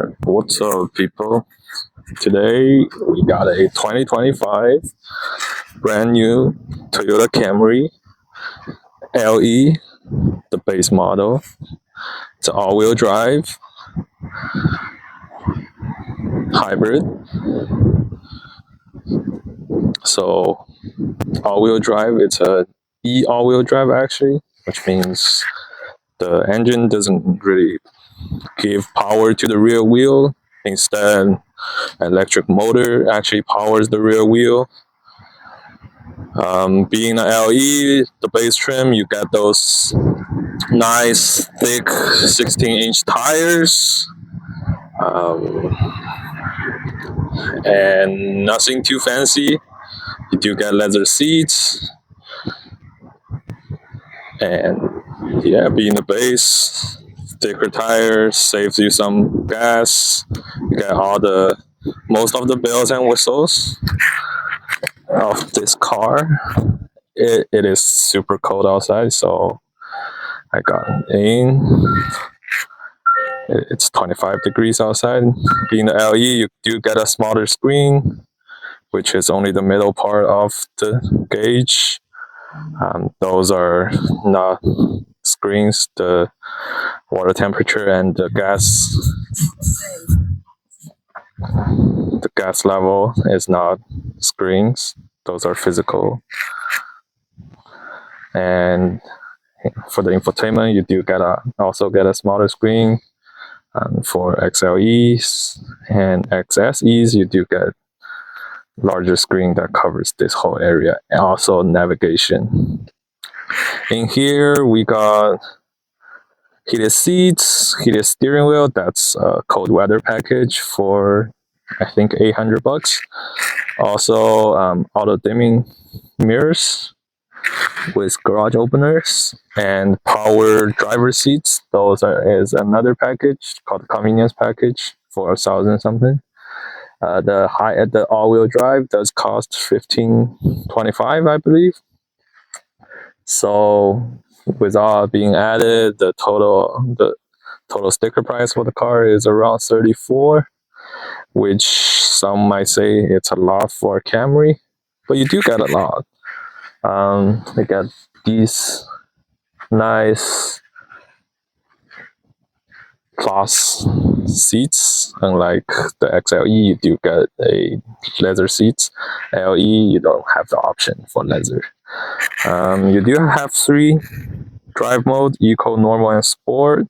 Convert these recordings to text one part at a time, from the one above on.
Alright, what's up, people? Today we got a 2025 brand new Toyota Camry LE, the base model. It's an all-wheel drive hybrid. So all-wheel drive, it's a all-wheel drive actually, which means the engine doesn't really give power to the rear wheel. Instead, electric motor actually powers the rear wheel. Being an LE, the base trim, you get those nice thick 16-inch tires, and nothing too fancy. You do get leather seats, and yeah, being the base, thicker tires saves you some gas. You get most of the bells and whistles of this car. It is super cold outside, so I got in. It's 25 degrees outside. Being the LE, you do get a smaller screen, which is only the middle part of the gauge. Those are not screens. The water temperature and the gas level is not screens. Those are physical. And for the infotainment, you do also get a smaller screen. For XLEs and XSEs, you do get larger screen that covers this whole area, and also navigation. In here, we got heated seats, heated steering wheel. That's a cold weather package for I think $800. Also, auto dimming mirrors with garage openers and power driver seats. Those is another package called the convenience package for $1,000 something. The all-wheel drive does cost $1,525, I believe. So with all being added, the total sticker price for the car is around $34, which some might say it's a lot for a Camry, but you do get a lot. They got these nice cloth seats. Unlike the XLE, you do get a leather seats. LE, you don't have the option for leather. You do have 3 drive modes: Eco, Normal, and Sport.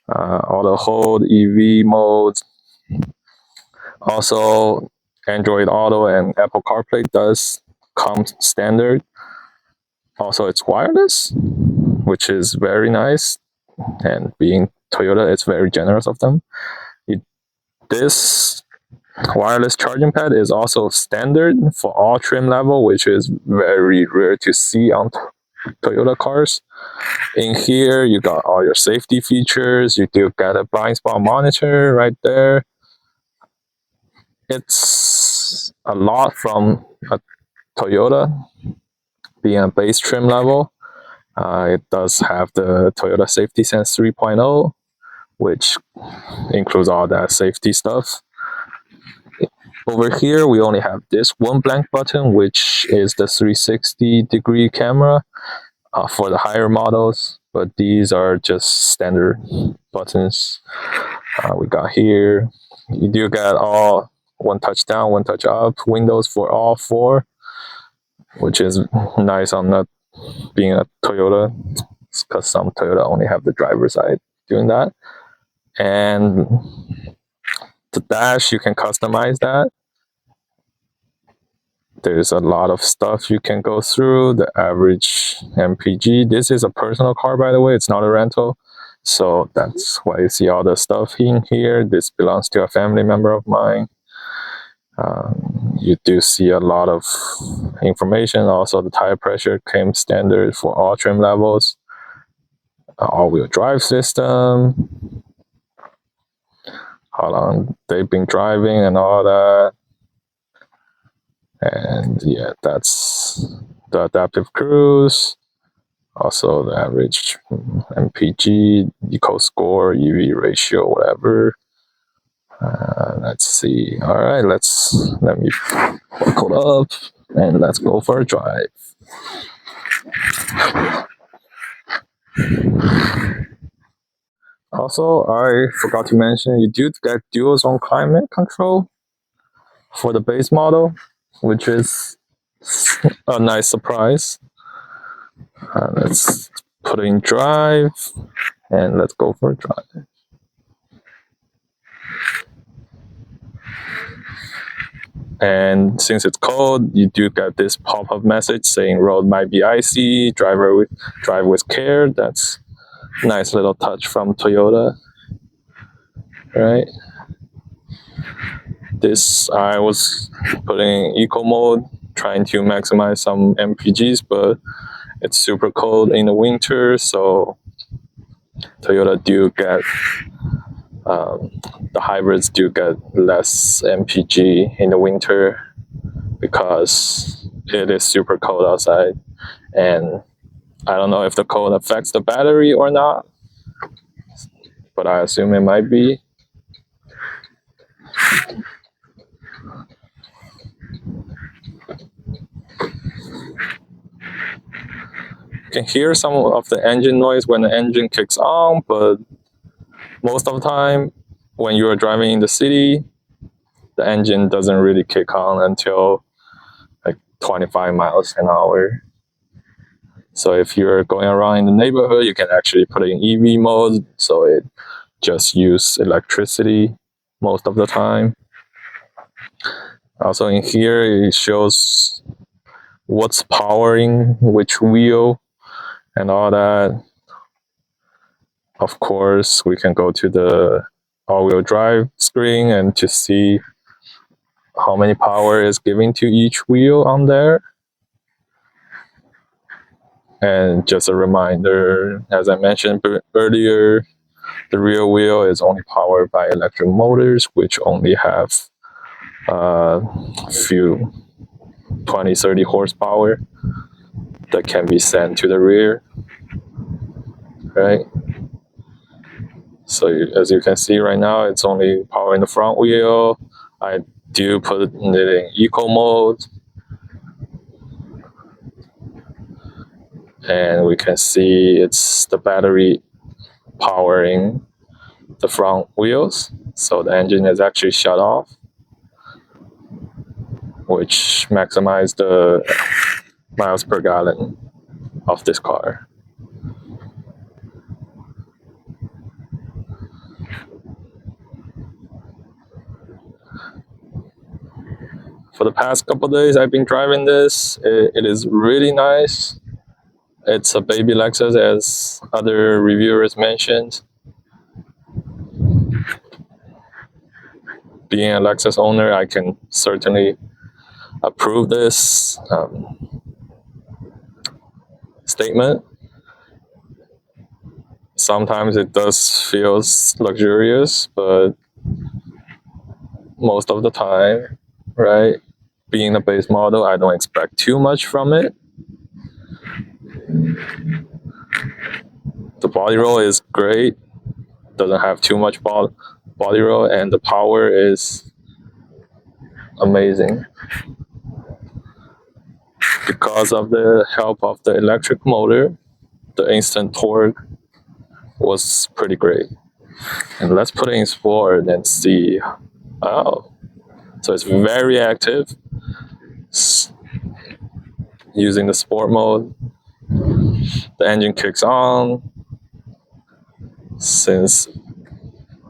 Auto hold, EV mode. Also, Android Auto and Apple CarPlay does come standard. Also, it's wireless, which is very nice. And being Toyota, it's very generous of them. This wireless charging pad is also standard for all trim level, which is very rare to see on Toyota cars. In here, you got all your safety features. You do get a blind spot monitor right there. It's a lot from a Toyota, being a base trim level. It does have the Toyota Safety Sense 3.0, which includes all that safety stuff. Over here, we only have this one blank button, which is the 360-degree camera for the higher models, but these are just standard buttons. We got here. You do get all one touch down, one touch up windows for all 4, which is nice on not being a Toyota, because some Toyota only have the driver's side doing that. And the dash, you can customize that. There's a lot of stuff you can go through. The average MPG. This is a personal car, by the way. It's not a rental. So that's why you see all the stuff in here. This belongs to a family member of mine. You do see a lot of information. Also, the tire pressure came standard for all trim levels. All-wheel drive system. How long they've been driving and all that. And yeah, that's the adaptive cruise. Also the average MPG, eco score, EV ratio, whatever. Let's see. All right, let me buckle up and let's go for a drive. Also, I forgot to mention you do get dual zone climate control for the base model, which is a nice surprise. Let's put in drive and let's go for a drive. And since it's cold, you do get this pop-up message saying road might be icy, drive with care. That's a nice little touch from Toyota, right? This, I was putting eco mode, trying to maximize some MPGs, but it's super cold in the winter, so Toyota do get the hybrids do get less MPG in the winter because it is super cold outside, and I don't know if the cold affects the battery or not, but I assume it might be. You can hear some of the engine noise when the engine kicks on, but most of the time when you are driving in the city, the engine doesn't really kick on until like 25 miles an hour. So if you're going around in the neighborhood, you can actually put it in EV mode, so it just uses electricity most of the time. Also in here, it shows what's powering which wheel and all that. Of course, we can go to the all-wheel drive screen and to see how many power is giving to each wheel on there. And just a reminder, as I mentioned earlier, the rear wheel is only powered by electric motors, which only have a few 20-30 horsepower that can be sent to the rear, right? So as you can see right now, it's only powering the front wheel. I do put it in eco mode, and we can see it's the battery powering the front wheels, so the engine is actually shut off, which maximizes the miles per gallon of this car. For the past couple of days I've been driving this. It is really nice. It's a baby Lexus, as other reviewers mentioned. Being a Lexus owner, I can certainly approve this statement. Sometimes it does feel luxurious, but most of the time, right, being a base model, I don't expect too much from it. The body roll is great, doesn't have too much body roll, and the power is amazing. Because of the help of the electric motor, the instant torque was pretty great. And let's put it in sport and see. Oh, so it's very active. Using the sport mode, the engine kicks on, since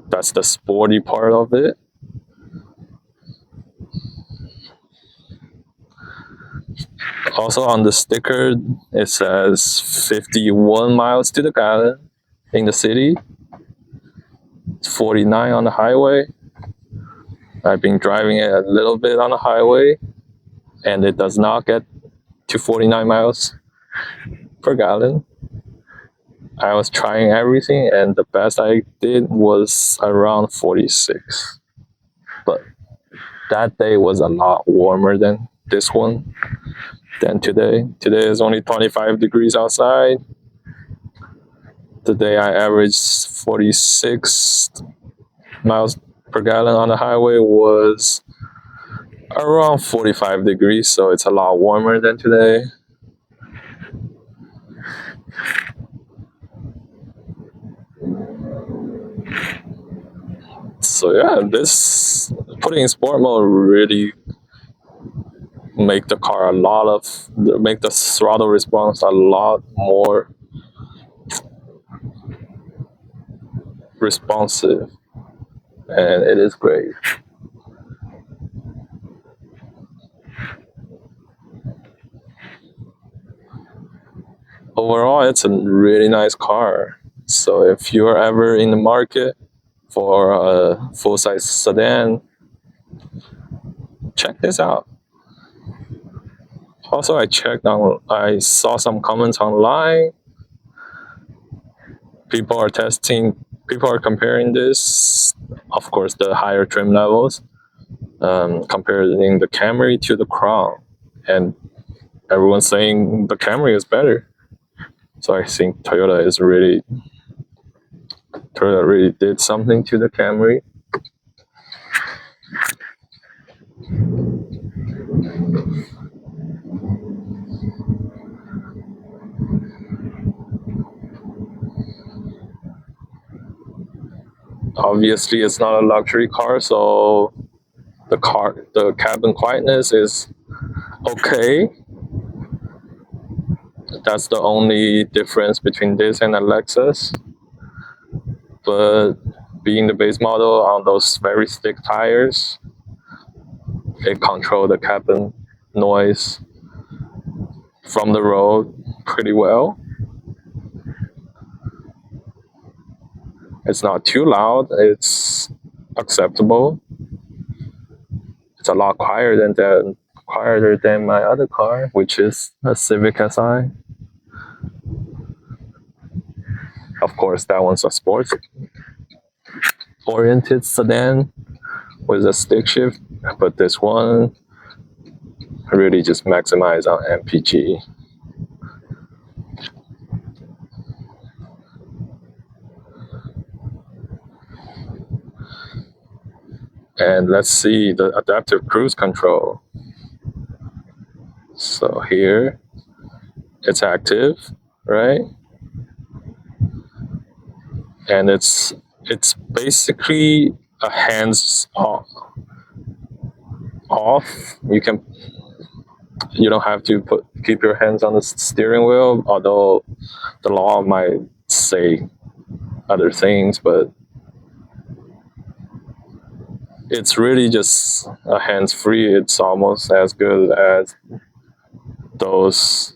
that's the sporty part of it. Also on the sticker, it says 51 miles to the gallon in the city. It's 49 on the highway. I've been driving it a little bit on the highway, and it does not get to 49 miles per gallon. I was trying everything, and the best I did was around 46. But that day was a lot warmer than this one, than today. Today is only 25 degrees outside. Today I averaged 46 miles per gallon on the highway was around 45 degrees, so it's a lot warmer than today. So yeah, this putting in sport mode really make the car make the throttle response a lot more responsive, and it is great. Overall, it's a really nice car. So if you're ever in the market for a full-size sedan, check this out. Also, I saw some comments online. People are comparing this, of course, the higher trim levels, comparing the Camry to the Crown, and everyone's saying the Camry is better. So I think Toyota really did something to the Camry. Obviously, it's not a luxury car, so the cabin quietness is okay. That's the only difference between this and a Lexus. But being the base model on those very thick tires, it controls the cabin noise from the road pretty well. It's not too loud, it's acceptable. It's a lot quieter than my other car, which is a Civic Si. Of course, that one's a sports-oriented sedan with a stick shift, but this one really just maximized on MPG. And let's see the adaptive cruise control. So here, it's active, right? And it's basically a hands off. You don't have to keep your hands on the steering wheel, although the law might say other things, but it's really just a hands-free. It's almost as good as those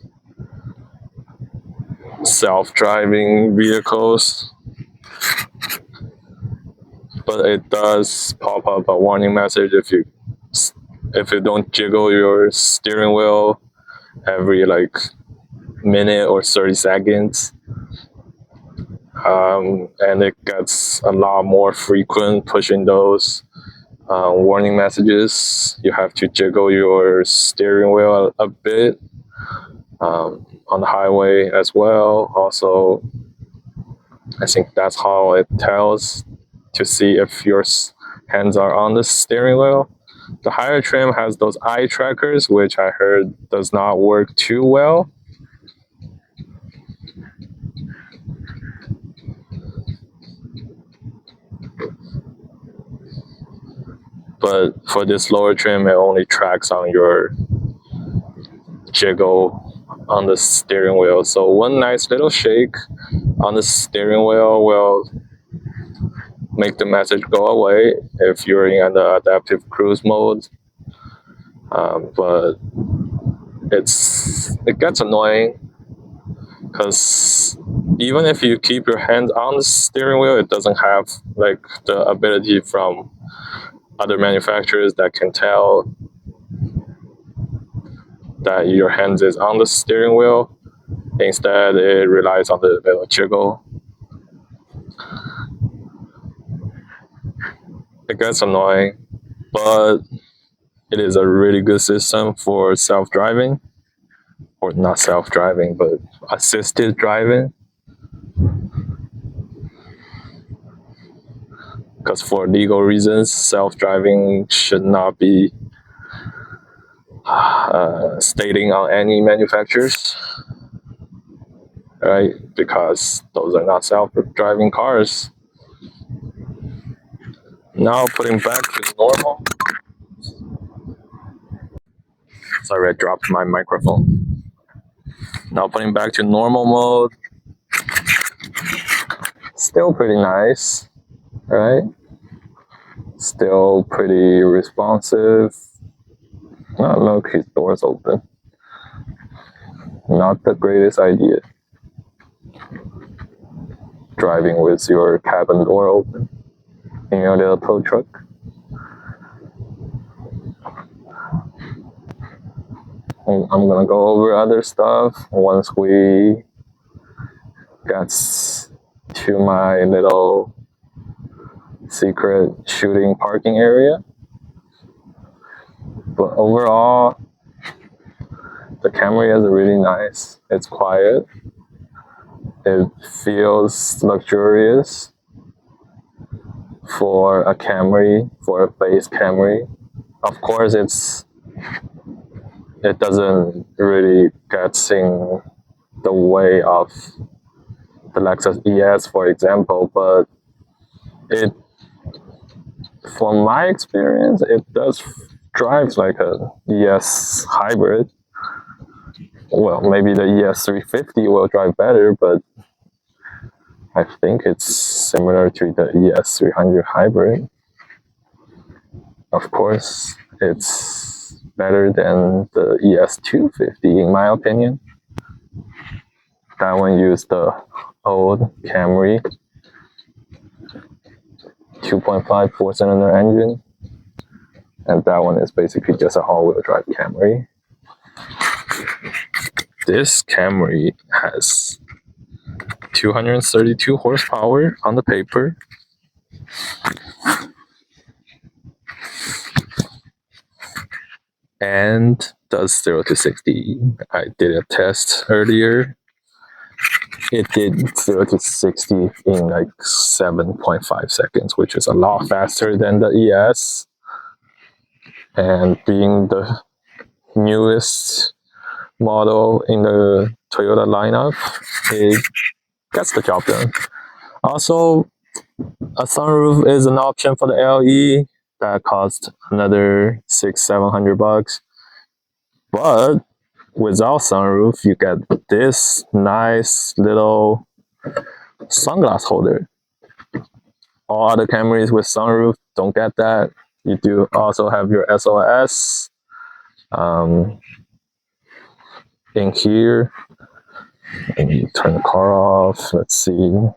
self-driving vehicles, but it does pop up a warning message if you don't jiggle your steering wheel every like minute or 30 seconds. And it gets a lot more frequent pushing those warning messages. You have to jiggle your steering wheel a bit on the highway as well. Also, I think that's how it tells to see if your hands are on the steering wheel. The higher trim has those eye trackers, which I heard does not work too well. But for this lower trim, it only tracks on your jiggle on the steering wheel. So one nice little shake on the steering wheel will make the message go away if you're in the adaptive cruise mode. But it gets annoying because even if you keep your hand on the steering wheel, it doesn't have like the ability from other manufacturers that can tell that your hand is on the steering wheel. Instead, it relies on the little jiggle. It gets annoying, but it is a really good system for self-driving, or not self-driving, but assisted driving. because for legal reasons, self-driving should not be stating on any manufacturers, right? Because those are not self-driving cars. Now putting back to normal. Sorry, I dropped my microphone. Now putting back to normal mode. Still pretty nice, right? Still pretty responsive. Oh, look, his door's open. Not the greatest idea. Driving with your cabin door open in your little tow truck. I'm gonna go over other stuff once we get to my little secret shooting parking area. But overall, the Camry is really nice. It's quiet. It feels luxurious for a Camry, for a base Camry. Of course, it doesn't really get in the way of the Lexus ES, for example, but it, from my experience, it does drive like a ES hybrid. Well, maybe the ES 350 will drive better, but I think it's similar to the ES 300 hybrid. Of course, it's better than the ES 250 in my opinion. That one used the old Camry 2.5 4-cylinder engine, and that one is basically just a all-wheel drive Camry. This Camry has 232 horsepower on the paper. And does 0 to 60. I did a test earlier. It did 0 to 60 in like 7.5 seconds, which is a lot faster than the ES. And being the newest model in the Toyota lineup, it gets the job done. Also, a sunroof is an option for the LE. That cost another $600-700. But without sunroof, you get this nice little sunglass holder. All other Camrys with sunroof don't get that. You do also have your SOS in here. And you turn the car off. Let's see.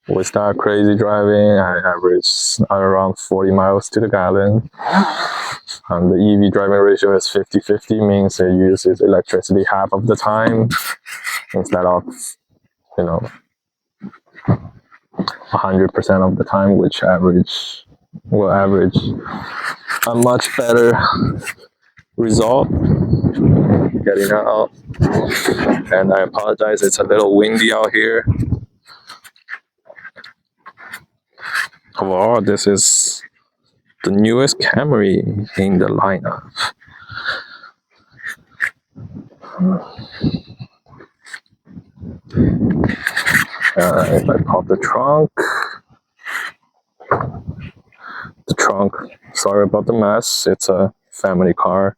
With that crazy driving, I average around 40 miles to the gallon. The EV driving ratio is 50-50, means it uses electricity half of the time instead of, 100% of the time, which will average a much better result getting out. And I apologize, it's a little windy out here. Overall, this is the newest Camry in the lineup. If I pop the trunk, sorry about the mess, it's a family car.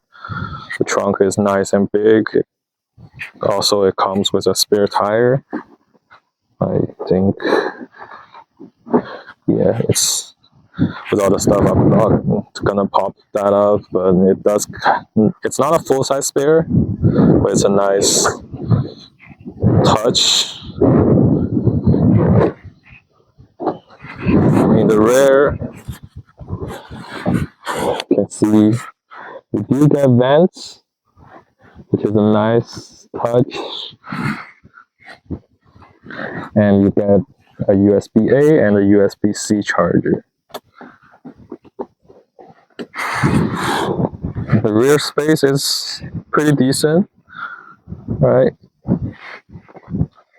The trunk is nice and big. Also, it comes with a spare tire. I think, yeah, it's with all the stuff I'm not gonna pop that up, but it's not a full-size spare, but it's a nice touch. In the rear, you can see we do get vents, which is a nice touch, and you get a USB-A and a USB-C charger. The rear space is pretty decent, right?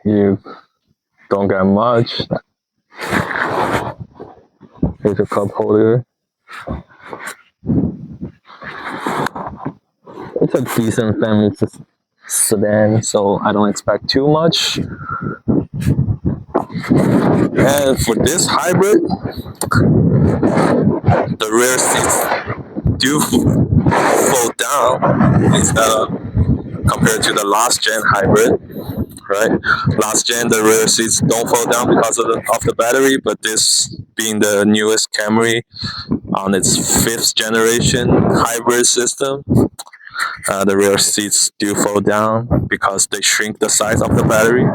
You don't get much. Here's a cup holder. It's a decent family sedan, so I don't expect too much. And for this hybrid, the rear seats do fold down instead of compared to the last gen hybrid, right? Last gen, the rear seats don't fold down because of the battery, but this being the newest Camry on its 5th generation hybrid system, the rear seats do fold down because they shrink the size of the battery.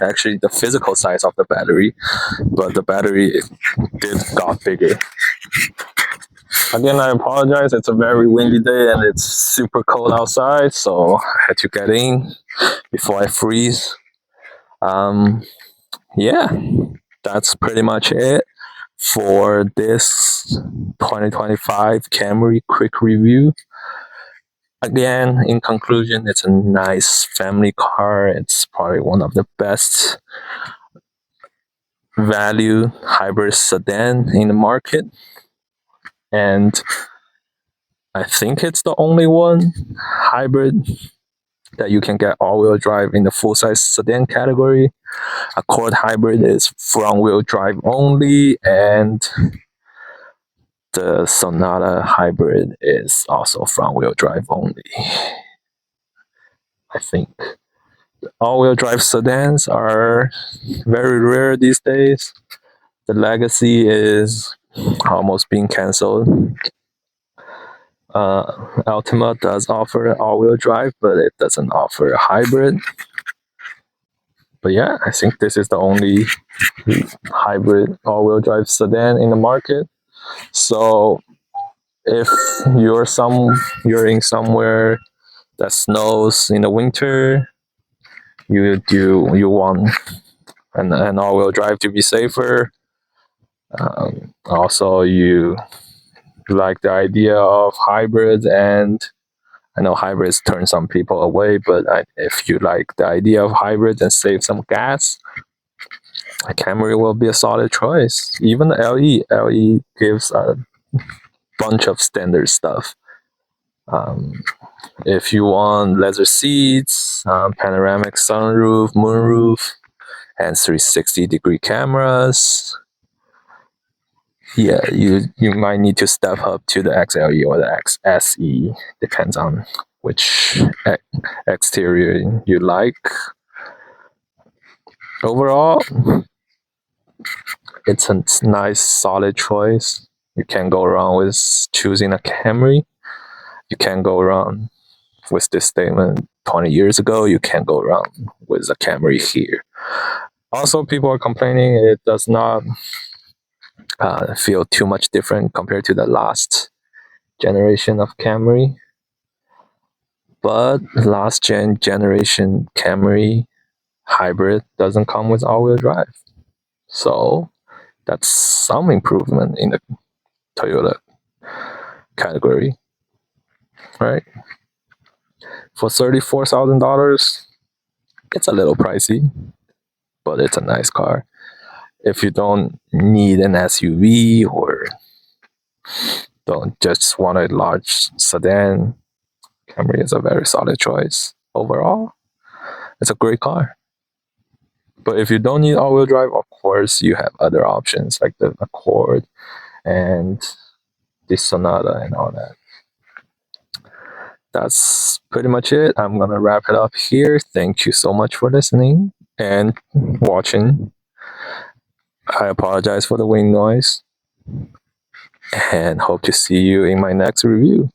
Actually, the physical size of the battery, but the battery did got bigger. Again, I apologize. It's a very windy day and it's super cold outside, so I had to get in before I freeze. Yeah, that's pretty much it for this 2025 Camry quick review. Again, in conclusion, it's a nice family car. It's probably one of the best value hybrid sedan in the market. And I think it's the only one hybrid that you can get all-wheel drive in the full-size sedan category. Accord hybrid is front-wheel drive only, and the Sonata hybrid is also front-wheel drive only. I think all-wheel drive sedans are very rare these days. The Legacy is almost being cancelled. Altima does offer all-wheel drive, but it doesn't offer a hybrid. But yeah, I think this is the only hybrid all-wheel drive sedan in the market. So if you're in somewhere that snows in the winter, you want an all-wheel drive to be safer. Also, you like the idea of hybrids, and I know hybrids turn some people away, but if you like the idea of hybrids and save some gas, a Camry will be a solid choice. Even the LE gives a bunch of standard stuff. If you want leather seats, panoramic sunroof, moonroof, and 360-degree cameras, yeah, you might need to step up to the XLE or the XSE. Depends on which exterior you like. Overall, it's a nice, solid choice. You can't go wrong with choosing a Camry. You can't go wrong with this statement 20 years ago. You can't go wrong with a Camry here. Also, people are complaining it does not feel too much different compared to the last generation of Camry. But last generation Camry hybrid doesn't come with all-wheel drive. So that's some improvement in the Toyota category, right? For $34,000, it's a little pricey, but it's a nice car. If you don't need an SUV or don't just want a large sedan, Camry is a very solid choice. Overall, it's a great car. But if you don't need all-wheel drive, of course, you have other options like the Accord and the Sonata and all that. That's pretty much it. I'm going to wrap it up here. Thank you so much for listening and watching. I apologize for the wind noise and hope to see you in my next review.